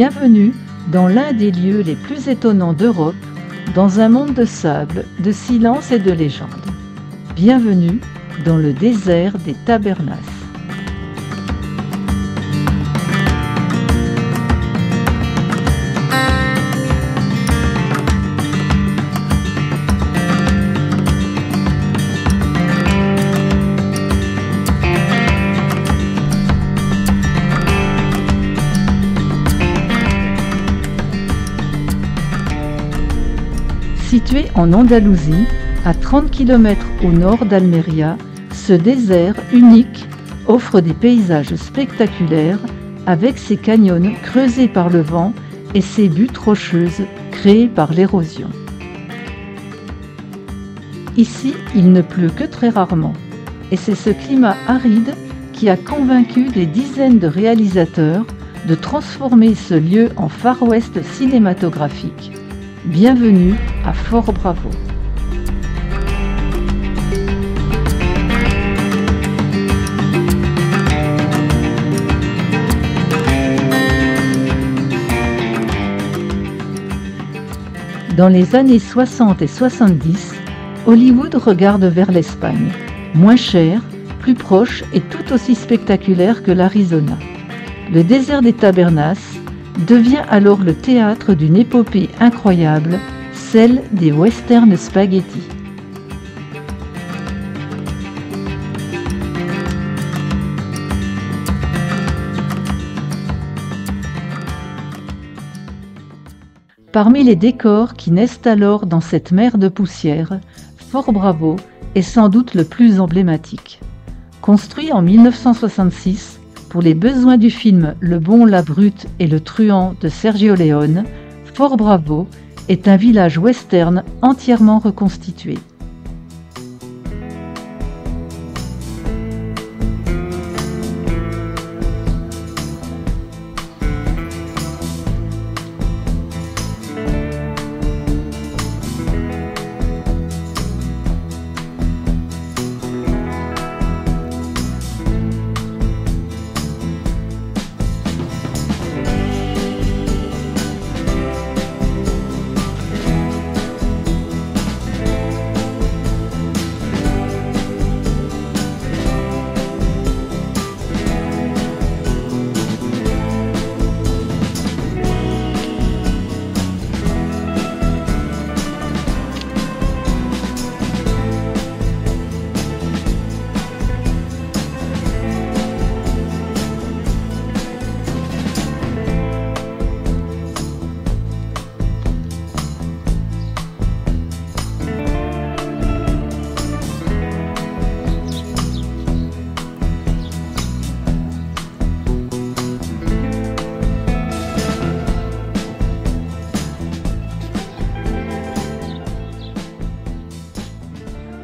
Bienvenue dans l'un des lieux les plus étonnants d'Europe, dans un monde de sable, de silence et de légendes. Bienvenue dans le désert des Tabernas. Situé en Andalousie, à 30 km au nord d'Almeria, ce désert unique offre des paysages spectaculaires avec ses canyons creusés par le vent et ses buttes rocheuses créées par l'érosion. Ici, il ne pleut que très rarement, et c'est ce climat aride qui a convaincu des dizaines de réalisateurs de transformer ce lieu en Far West cinématographique. Bienvenue à Fort Bravo. Dans les années 60 et 70, Hollywood regarde vers l'Espagne, moins cher, plus proche et tout aussi spectaculaire que l'Arizona. Le désert des Tabernas devient alors le théâtre d'une épopée incroyable, celle des westerns spaghetti. Parmi les décors qui naissent alors dans cette mer de poussière, Fort Bravo est sans doute le plus emblématique. Construit en 1966, pour les besoins du film Le Bon, la Brute et le Truand de Sergio Leone, Fort Bravo est un village western entièrement reconstitué.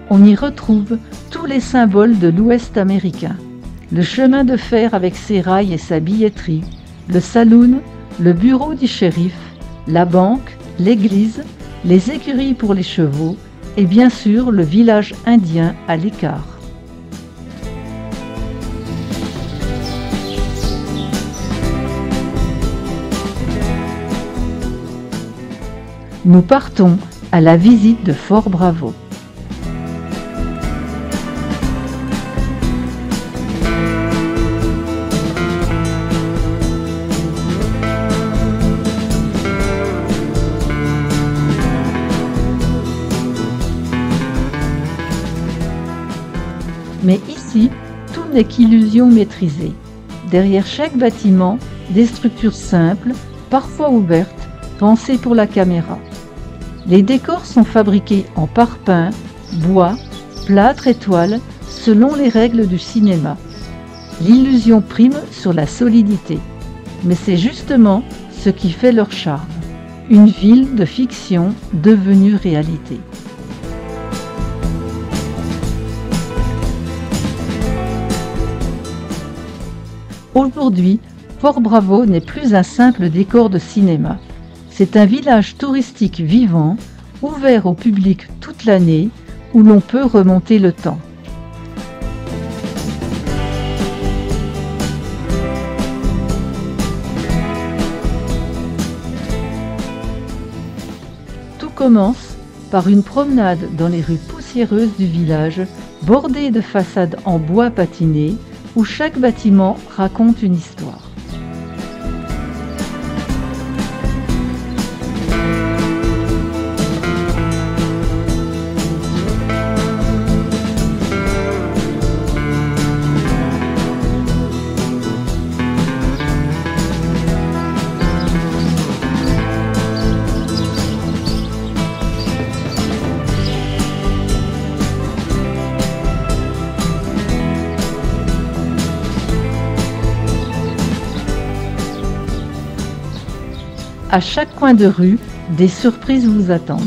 On y retrouve tous les symboles de l'Ouest américain. Le chemin de fer avec ses rails et sa billetterie, le saloon, le bureau du shérif, la banque, l'église, les écuries pour les chevaux et bien sûr le village indien à l'écart. Nous partons à la visite de Fort Bravo. Mais ici, tout n'est qu'illusion maîtrisée. Derrière chaque bâtiment, des structures simples, parfois ouvertes, pensées pour la caméra. Les décors sont fabriqués en parpaing, bois, plâtre et toile, selon les règles du cinéma. L'illusion prime sur la solidité. Mais c'est justement ce qui fait leur charme. Une ville de fiction devenue réalité. Aujourd'hui, Fort Bravo n'est plus un simple décor de cinéma. C'est un village touristique vivant, ouvert au public toute l'année, où l'on peut remonter le temps. commence par une promenade dans les rues poussiéreuses du village, bordées de façades en bois patiné, où chaque bâtiment raconte une histoire. À chaque coin de rue, des surprises vous attendent.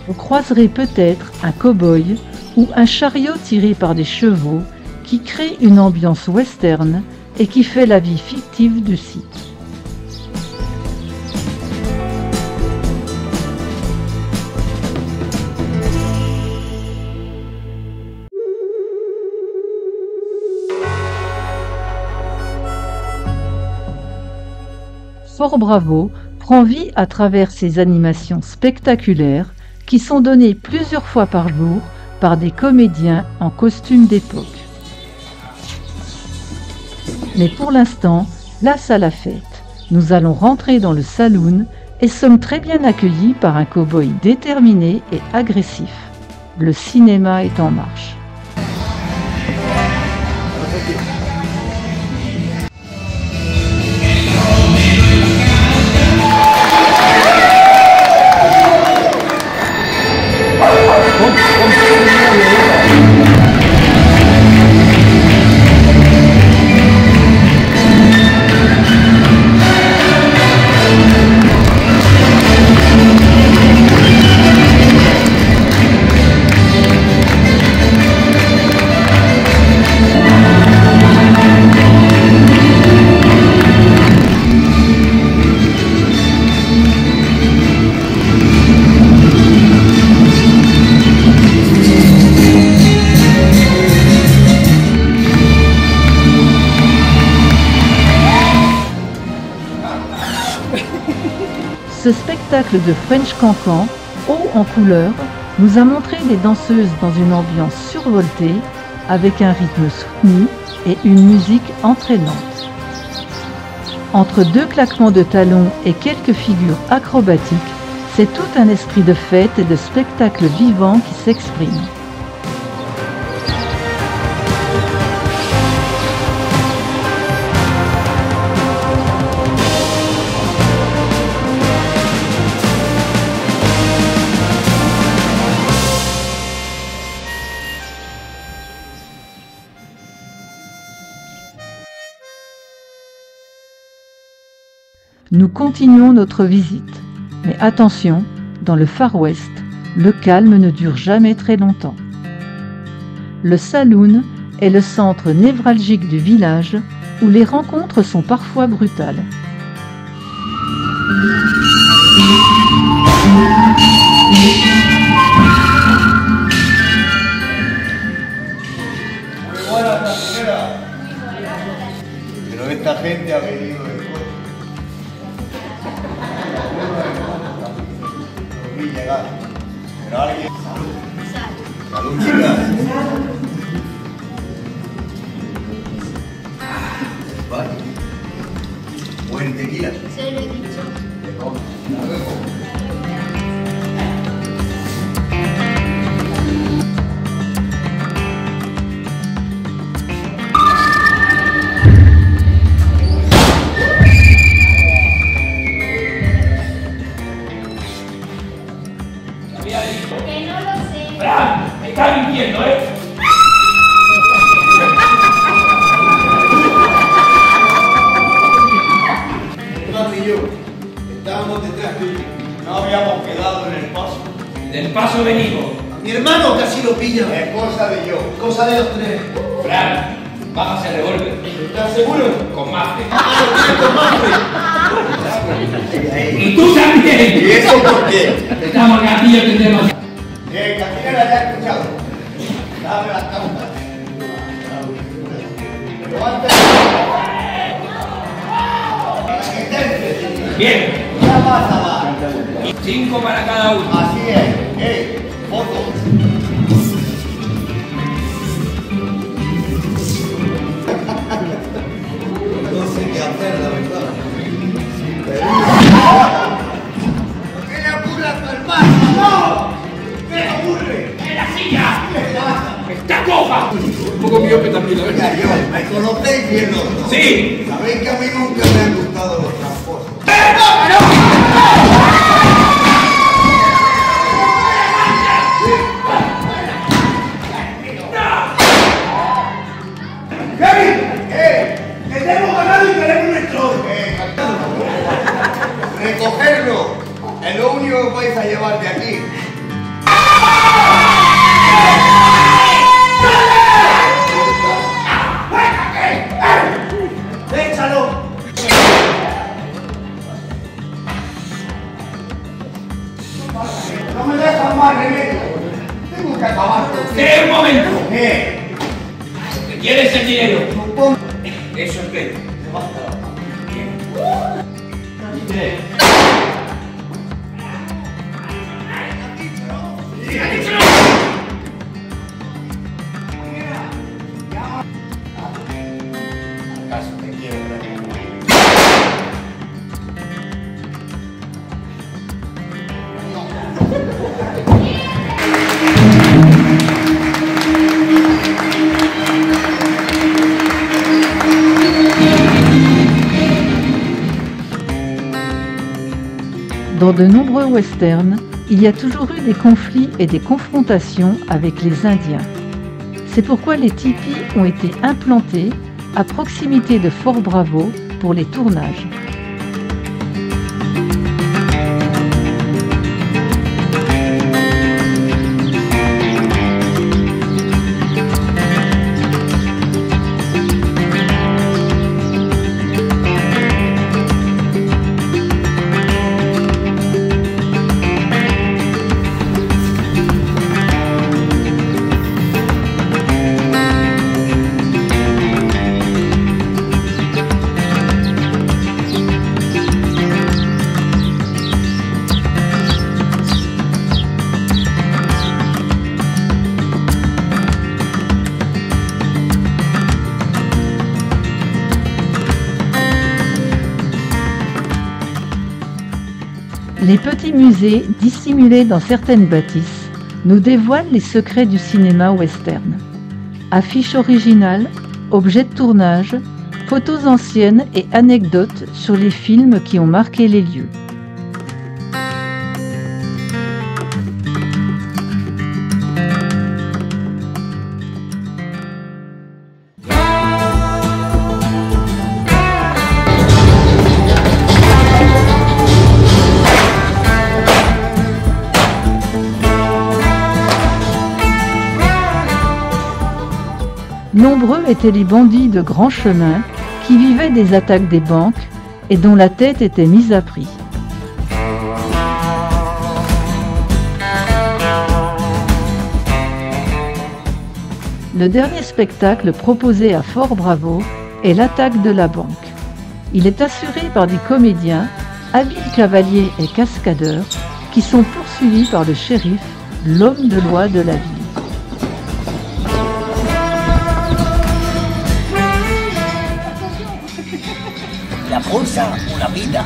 Vous croiserez peut-être un cow-boy ou un chariot tiré par des chevaux qui crée une ambiance western et qui fait la vie fictive du site. Fort Bravo prend vie à travers ces animations spectaculaires qui sont données plusieurs fois par jour par des comédiens en costume d'époque. Mais pour l'instant, place à la fête. Nous allons rentrer dans le saloon et sommes très bien accueillis par un cow-boy déterminé et agressif. Le cinéma est en marche. Ce spectacle de French Cancan, haut en couleur, nous a montré des danseuses dans une ambiance survoltée, avec un rythme soutenu et une musique entraînante. Entre deux claquements de talons et quelques figures acrobatiques, c'est tout un esprit de fête et de spectacle vivant qui s'exprime. Nous continuons notre visite, mais attention, dans le Far West, le calme ne dure jamais très longtemps. Le saloon est le centre névralgique du village où les rencontres sont parfois brutales. Pero esta gente ha venido después. Los vi llegar. Pero alguien. Salud. Salud, chicas. Vale. Buen tequila. Se lo he dicho. Hasta luego. Que no lo sé. ¡Fran! ¡Me estás mintiendo, eh! Fran y yo estábamos detrás tuyo. No habíamos quedado en el paso. Del paso venimos. Mi hermano casi lo pilla. Es cosa de yo. Cosa de los tres. Fran, bájase el revólver. ¿Estás seguro? Con Mafre. Con Mafre. ¡Y tú también! ¿Y eso por qué? Estamos aquí, yo tendremos... Cantinera ya he escuchado. Dame las cámaras. Pero antes... Bien. Ya vas a dar. y 5 para cada uno. Así es. Foto. No sé qué hacer, la verdad. ¿Qué le ocurre a tu hermano? ¡No! ¿Qué le ocurre? ¡En la silla! ¡Está coja! Un poco miope también, la verdad. Ya, yo, ¿me conocéis bien los dos? Sí. Sabéis que a mí nunca me han gustado los tramposos. ¡Que tenemos ganado y queremos nuestro! Recogerlo es lo único que vais a llevar de aquí. ¡Échalo! No me dejan más remedio. Tengo que acabar con esto. ¡Un momento! ¿Qué? ¿Qué quieres el dinero? Supongo. Eso es que. ¿Acaso te quiero ver? Dans de nombreux westerns, il y a toujours eu des conflits et des confrontations avec les Indiens. C'est pourquoi les tipis ont été implantés à proximité de Fort Bravo pour les tournages. Les petits musées dissimulés dans certaines bâtisses nous dévoilent les secrets du cinéma western. Affiches originales, objets de tournage, photos anciennes et anecdotes sur les films qui ont marqué les lieux. Nombreux étaient les bandits de grand chemin qui vivaient des attaques des banques et dont la tête était mise à prix. Le dernier spectacle proposé à Fort Bravo est l'attaque de la banque. Il est assuré par des comédiens, habiles cavaliers et cascadeurs qui sont poursuivis par le shérif, l'homme de loi de la ville. La bolsa, una vida.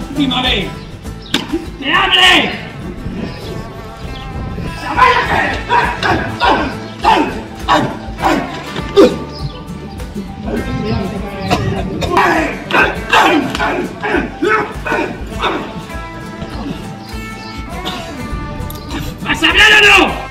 ¡Última vez! ¡Me abre! ¿Vas a hablar o no?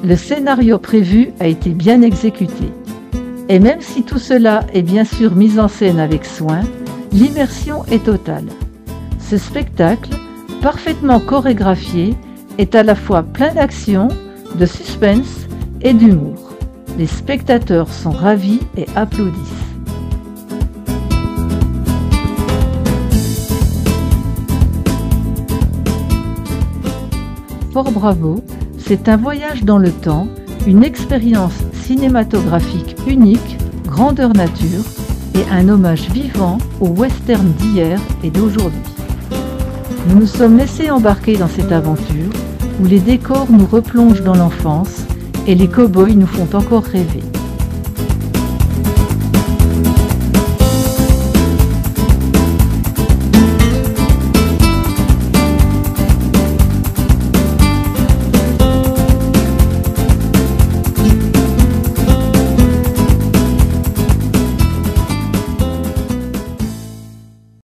Le scénario prévu a été bien exécuté. Et même si tout cela est bien sûr mis en scène avec soin, l'immersion est totale. Ce spectacle, parfaitement chorégraphié, est à la fois plein d'action, de suspense et d'humour. Les spectateurs sont ravis et applaudissent. Fort bravo! C'est un voyage dans le temps, une expérience cinématographique unique, grandeur nature et un hommage vivant au western d'hier et d'aujourd'hui. Nous nous sommes laissés embarquer dans cette aventure où les décors nous replongent dans l'enfance et les cow-boys nous font encore rêver.